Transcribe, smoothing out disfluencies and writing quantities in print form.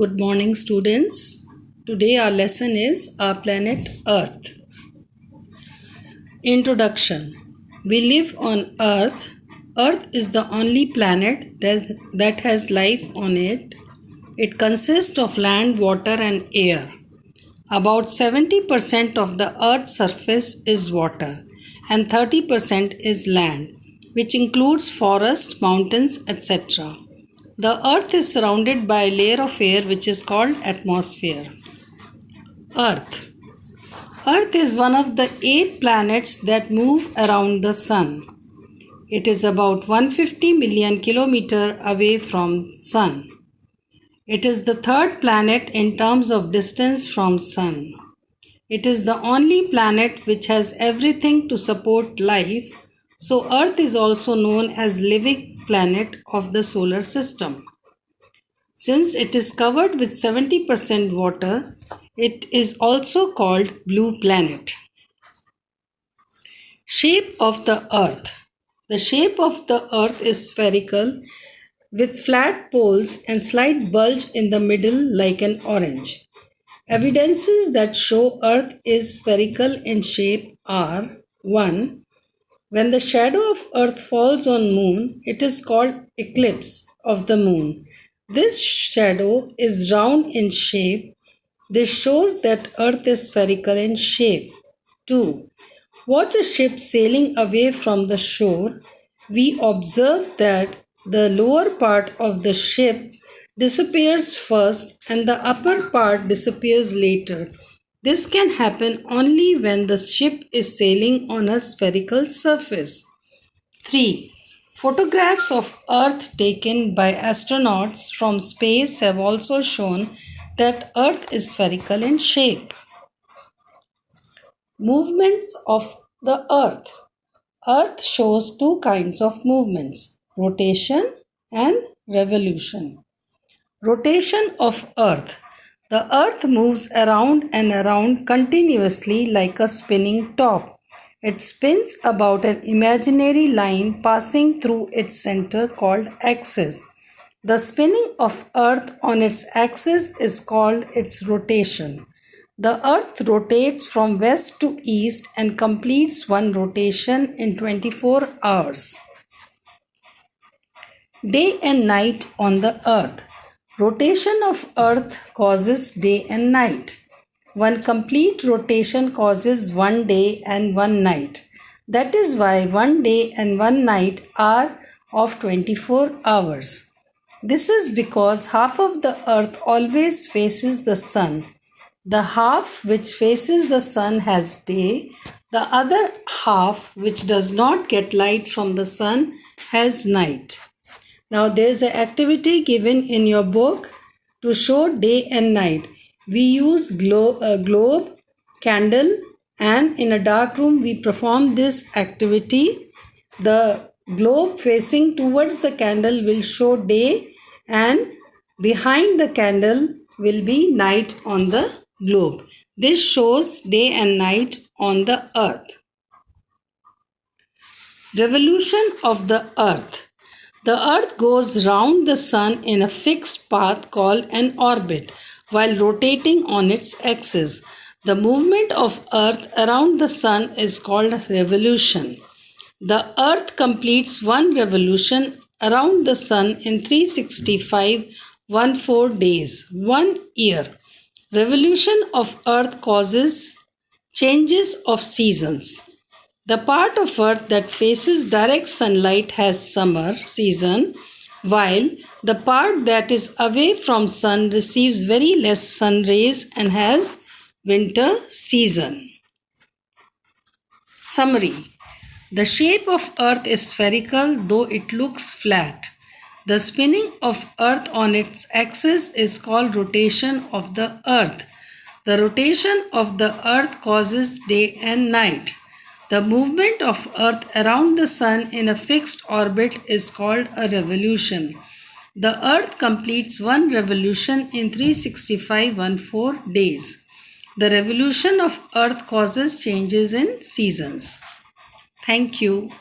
Good morning, students. Today our lesson is our planet Earth. Introduction. We live on Earth. Earth is the only planet that has life on it. It consists of land, water, and air. About 70% of the Earth's surface is water and 30% is land, which includes forests, mountains, etc. The Earth is surrounded by a layer of air which is called atmosphere. Earth. Earth is one of the 8 planets that move around the Sun. It is about 150 million kilometers away from Sun. It is the third planet in terms of distance from Sun. It is the only planet which has everything to support life, so Earth is also known as living planet of the solar system. Since it is covered with 70% water, it is also called blue planet. Shape of the Earth. The shape of the Earth is spherical with flat poles and slight bulge in the middle like an orange. Evidences that show Earth is spherical in shape are 1. When the shadow of Earth falls on Moon, it is called eclipse of the Moon. This shadow is round in shape. This shows that Earth is spherical in shape. 2. Watch a ship sailing away from the shore. We observe that the lower part of the ship disappears first and the upper part disappears later. This can happen only when the ship is sailing on a spherical surface. 3. Photographs of Earth taken by astronauts from space have also shown that Earth is spherical in shape. Movements of the Earth. Earth shows two kinds of movements, rotation and revolution. Rotation of Earth. The Earth moves around and around continuously like a spinning top. It spins about an imaginary line passing through its center called axis. The spinning of Earth on its axis is called its rotation. The Earth rotates from west to east and completes one rotation in 24 hours. Day and night on the Earth. Rotation of Earth causes day and night. One complete rotation causes 1 day and 1 night. That is why 1 day and 1 night are of 24 hours. This is because half of the Earth always faces the Sun. The half which faces the Sun has day. The other half which does not get light from the Sun has night. Now there is an activity given in your book to show day and night. We use a globe, candle, and in a dark room we perform this activity. The globe facing towards the candle will show day and behind the candle will be night on the globe. This shows day and night on the Earth. Revolution of the Earth. The Earth goes round the Sun in a fixed path called an orbit while rotating on its axis. The movement of Earth around the Sun is called revolution. The Earth completes one revolution around the Sun in 365.14 days, 1 year. Revolution of Earth causes changes of seasons. The part of Earth that faces direct sunlight has summer season, while the part that is away from sun receives very less sun rays and has winter season. Summary. The shape of Earth is spherical though it looks flat. The spinning of Earth on its axis is called rotation of the Earth. The rotation of the Earth causes day and night. The movement of Earth around the Sun in a fixed orbit is called a revolution. The Earth completes one revolution in 365.14 days. The revolution of Earth causes changes in seasons. Thank you.